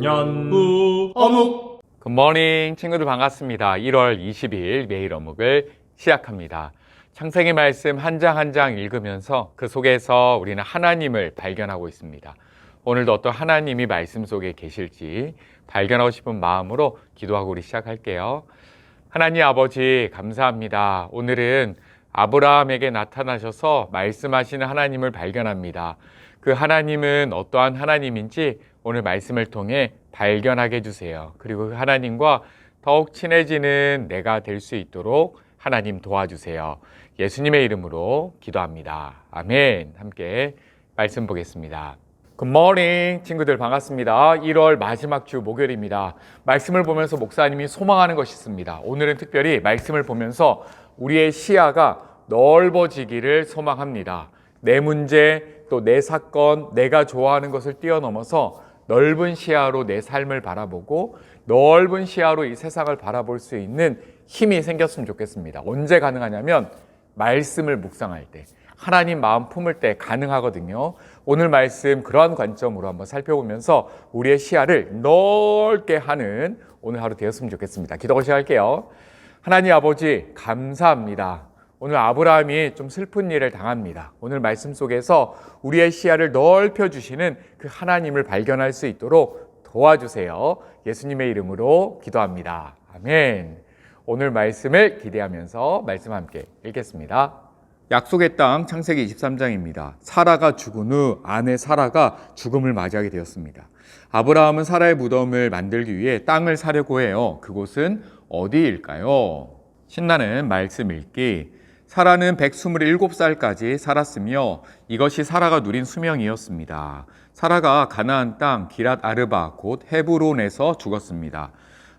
연구 어묵. 굿모닝 친구들 반갑습니다. 1월 20일 매일 어묵을 시작합니다. 창세기 말씀 한 장 한 장 읽으면서 그 속에서 우리는 하나님을 발견하고 있습니다. 오늘도 어떤 하나님이 말씀 속에 계실지 발견하고 싶은 마음으로 기도하고 우리 시작할게요. 하나님 아버지 감사합니다. 오늘은 아브라함에게 나타나셔서 말씀하시는 하나님을 발견합니다. 그 하나님은 어떠한 하나님인지 오늘 말씀을 통해 발견하게 해주세요. 그리고 그 하나님과 더욱 친해지는 내가 될 수 있도록 하나님 도와주세요. 예수님의 이름으로 기도합니다. 아멘. 함께 말씀 보겠습니다. 굿모닝 친구들 반갑습니다. 1월 마지막 주 목요일입니다. 말씀을 보면서 목사님이 소망하는 것이 있습니다. 오늘은 특별히 말씀을 보면서 우리의 시야가 넓어지기를 소망합니다. 내 문제, 또 내 사건, 내가 좋아하는 것을 뛰어넘어서 넓은 시야로 내 삶을 바라보고 넓은 시야로 이 세상을 바라볼 수 있는 힘이 생겼으면 좋겠습니다. 언제 가능하냐면 말씀을 묵상할 때, 하나님 마음 품을 때 가능하거든요. 오늘 말씀 그러한 관점으로 한번 살펴보면서 우리의 시야를 넓게 하는 오늘 하루 되었으면 좋겠습니다. 기도하고 시작할게요. 하나님 아버지 감사합니다. 오늘 아브라함이 좀 슬픈 일을 당합니다. 오늘 말씀 속에서 우리의 시야를 넓혀주시는 그 하나님을 발견할 수 있도록 도와주세요. 예수님의 이름으로 기도합니다. 아멘. 오늘 말씀을 기대하면서 말씀 함께 읽겠습니다. 약속의 땅 창세기 23장입니다. 사라가 죽은 후 아내 사라가 죽음을 맞이하게 되었습니다. 아브라함은 사라의 무덤을 만들기 위해 땅을 사려고 해요. 그곳은 어디일까요? 신나는 말씀 읽기. 사라는 127살까지 살았으며 이것이 사라가 누린 수명이었습니다. 사라가 가나안 땅 기랏 아르바 곧 헤브론에서 죽었습니다.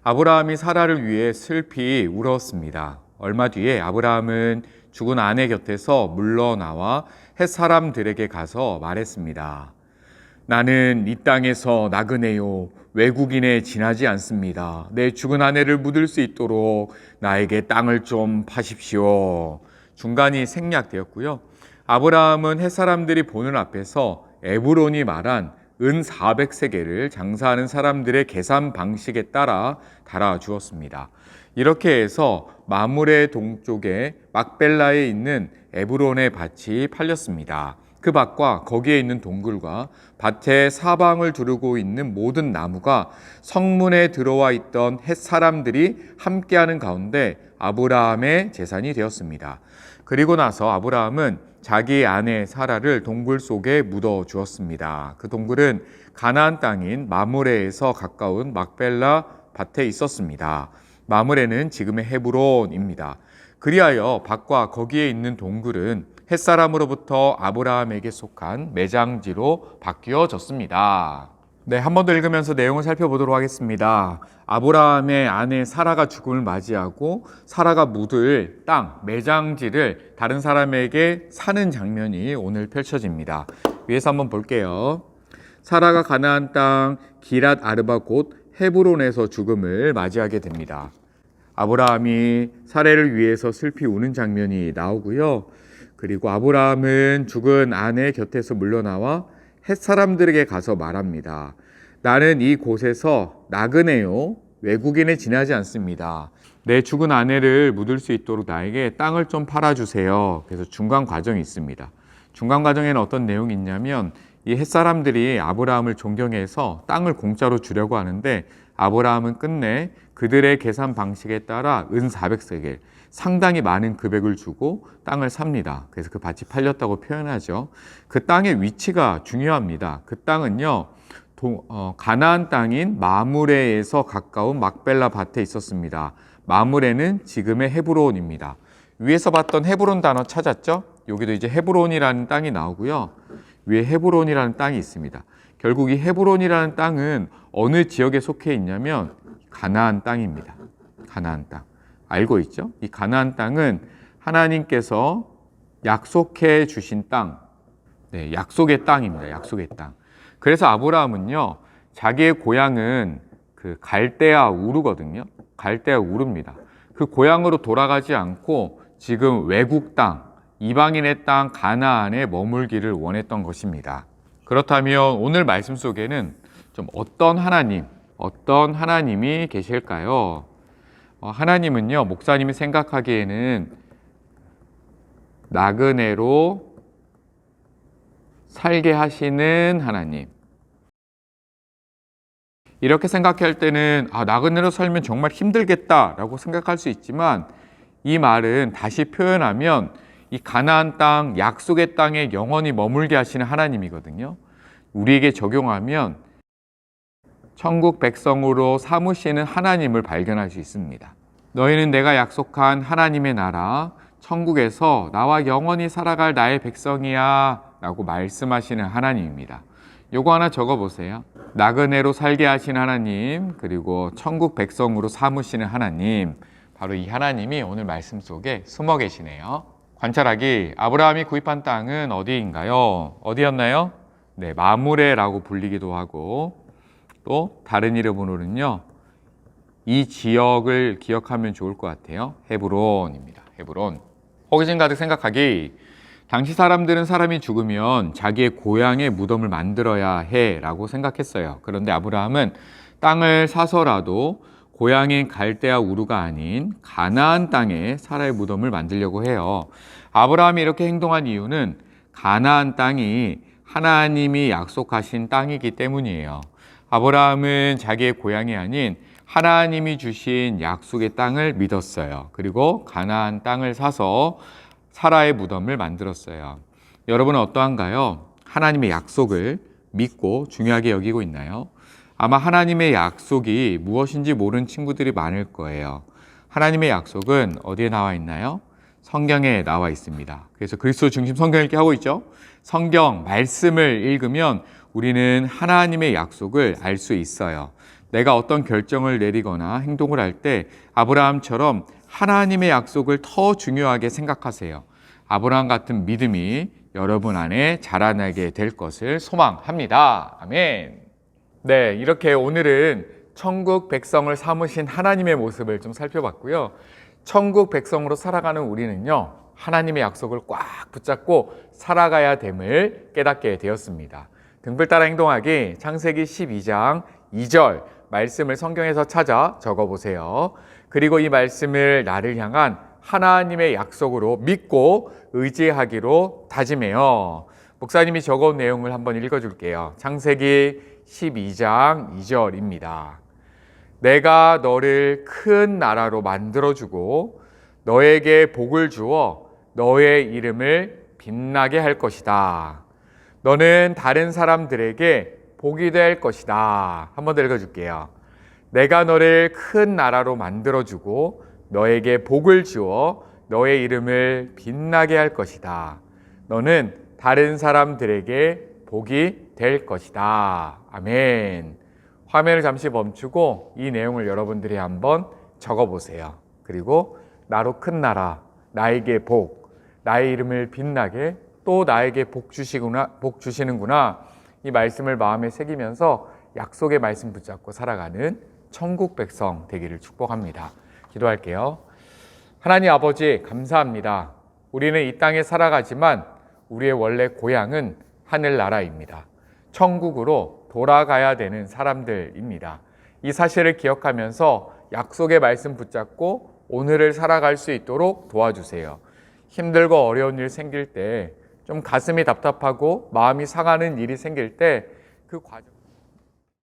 아브라함이 사라를 위해 슬피 울었습니다. 얼마 뒤에 아브라함은 죽은 아내 곁에서 물러나와 헷 사람들에게 가서 말했습니다. 나는 이 땅에서 나그네요. 외국인에 지나지 않습니다. 내 죽은 아내를 묻을 수 있도록 나에게 땅을 좀 파십시오. 중간이 생략되었고요. 아브라함은 헷 사람들이 보는 앞에서 에브론이 말한 은 400세겔을 장사하는 사람들의 계산 방식에 따라 달아주었습니다. 이렇게 해서 마므레 동쪽에 막벨라에 있는 에브론의 밭이 팔렸습니다. 그 밭과 거기에 있는 동굴과 밭의 사방을 두르고 있는 모든 나무가 성문에 들어와 있던 헷 사람들이 함께하는 가운데 아브라함의 재산이 되었습니다. 그리고 나서 아브라함은 자기 아내 사라를 동굴 속에 묻어 주었습니다. 그 동굴은 가나안 땅인 마므레에서 가까운 막벨라 밭에 있었습니다. 마므레는 지금의 헤브론입니다. 그리하여 밭과 거기에 있는 동굴은 햇사람으로부터 아브라함에게 속한 매장지로 바뀌어졌습니다. 네, 한 번 더 읽으면서 내용을 살펴보도록 하겠습니다. 아브라함의 아내 사라가 죽음을 맞이하고 사라가 묻을 땅, 매장지를 다른 사람에게 사는 장면이 오늘 펼쳐집니다. 위에서 한번 볼게요. 사라가 가나안 땅 기랏 아르바 곧 헤브론에서 죽음을 맞이하게 됩니다. 아브라함이 사라를 위해서 슬피 우는 장면이 나오고요. 그리고 아브라함은 죽은 아내 곁에서 물러나와 헷 사람들에게 가서 말합니다. 나는 이 곳에서 나그네요. 외국인에 지나지 않습니다. 내 죽은 아내를 묻을 수 있도록 나에게 땅을 좀 팔아주세요. 그래서 중간 과정이 있습니다. 중간 과정에는 어떤 내용이 있냐면 이 헷 사람들이 아브라함을 존경해서 땅을 공짜로 주려고 하는데 아브라함은 끝내 그들의 계산 방식에 따라 은 400세겔 상당히 많은 금액을 주고 땅을 삽니다. 그래서 그 밭이 팔렸다고 표현하죠. 그 땅의 위치가 중요합니다. 그 땅은요, 가나안 땅인 마므레에서 가까운 막벨라 밭에 있었습니다. 마므레는 지금의 헤브론입니다. 위에서 봤던 헤브론 단어 찾았죠? 여기도 이제 헤브론이라는 땅이 나오고요. 위에 헤브론이라는 땅이 있습니다. 결국 이 헤브론이라는 땅은 어느 지역에 속해 있냐면 가나안 땅입니다. 가나안 땅. 알고 있죠? 이 가나안 땅은 하나님께서 약속해 주신 땅, 네, 약속의 땅입니다. 약속의 땅. 그래서 아브라함은요, 자기의 고향은 그 갈대아 우르거든요. 갈대아 우르입니다. 그 고향으로 돌아가지 않고 지금 외국 땅, 이방인의 땅 가나안에 머물기를 원했던 것입니다. 그렇다면 오늘 말씀 속에는 좀 어떤 하나님이 계실까요? 하나님은요, 목사님이 생각하기에는 나그네로 살게 하시는 하나님. 이렇게 생각할 때는 나그네로 살면 정말 힘들겠다라고 생각할 수 있지만, 이 말은 다시 표현하면 이 가나안 땅, 약속의 땅에 영원히 머물게 하시는 하나님이거든요. 우리에게 적용하면 천국 백성으로 삼으시는 하나님을 발견할 수 있습니다. 너희는 내가 약속한 하나님의 나라, 천국에서 나와 영원히 살아갈 나의 백성이야 라고 말씀하시는 하나님입니다. 요거 하나 적어보세요. 나그네로 살게 하신 하나님, 그리고 천국 백성으로 삼으시는 하나님, 바로 이 하나님이 오늘 말씀 속에 숨어 계시네요. 관찰하기, 아브라함이 구입한 땅은 어디인가요? 어디였나요? 네, 마므레라고 불리기도 하고, 또 다른 이름으로는요, 이 지역을 기억하면 좋을 것 같아요. 헤브론입니다. 헤브론. 호기심 가득 생각하기, 당시 사람들은 사람이 죽으면 자기의 고향에 무덤을 만들어야 해라고 생각했어요. 그런데 아브라함은 땅을 사서라도 고향인 갈대아 우르가 아닌 가나안 땅에 사라의 무덤을 만들려고 해요. 아브라함이 이렇게 행동한 이유는 가나안 땅이 하나님이 약속하신 땅이기 때문이에요. 아브라함은 자기의 고향이 아닌 하나님이 주신 약속의 땅을 믿었어요. 그리고 가나안 땅을 사서 사라의 무덤을 만들었어요. 여러분은 어떠한가요? 하나님의 약속을 믿고 중요하게 여기고 있나요? 아마 하나님의 약속이 무엇인지 모르는 친구들이 많을 거예요. 하나님의 약속은 어디에 나와 있나요? 성경에 나와 있습니다. 그래서 그리스도 중심 성경 읽기 하고 있죠? 성경 말씀을 읽으면 우리는 하나님의 약속을 알 수 있어요. 내가 어떤 결정을 내리거나 행동을 할 때 아브라함처럼 하나님의 약속을 더 중요하게 생각하세요. 아브라함 같은 믿음이 여러분 안에 자라나게 될 것을 소망합니다. 아멘. 네, 이렇게 오늘은 천국 백성을 삼으신 하나님의 모습을 좀 살펴봤고요. 천국 백성으로 살아가는 우리는요, 하나님의 약속을 꽉 붙잡고 살아가야 됨을 깨닫게 되었습니다. 등불 따라 행동하기, 창세기 12장 2절 말씀을 성경에서 찾아 적어보세요. 그리고 이 말씀을 나를 향한 하나님의 약속으로 믿고 의지하기로 다짐해요. 목사님이 적어온 내용을 한번 읽어줄게요. 창세기 12장 2절입니다. 내가 너를 큰 나라로 만들어주고 너에게 복을 주어 너의 이름을 빛나게 할 것이다. 너는 다른 사람들에게 복이 될 것이다. 한 번 더 읽어줄게요. 내가 너를 큰 나라로 만들어주고 너에게 복을 주어 너의 이름을 빛나게 할 것이다. 너는 다른 사람들에게 복이 될 것이다. 아멘. 화면을 잠시 멈추고 이 내용을 여러분들이 한번 적어보세요. 그리고 나로 큰 나라, 나에게 복, 나의 이름을 빛나게 또 나에게 복 주시는구나. 이 말씀을 마음에 새기면서 약속의 말씀 붙잡고 살아가는 천국 백성 되기를 축복합니다. 기도할게요. 하나님 아버지 감사합니다. 우리는 이 땅에 살아가지만 우리의 원래 고향은 하늘나라입니다. 천국으로 돌아가야 되는 사람들입니다. 이 사실을 기억하면서 약속의 말씀 붙잡고 오늘을 살아갈 수 있도록 도와주세요. 힘들고 어려운 일 생길 때, 좀 가슴이 답답하고 마음이 상하는 일이 생길 때 그 과정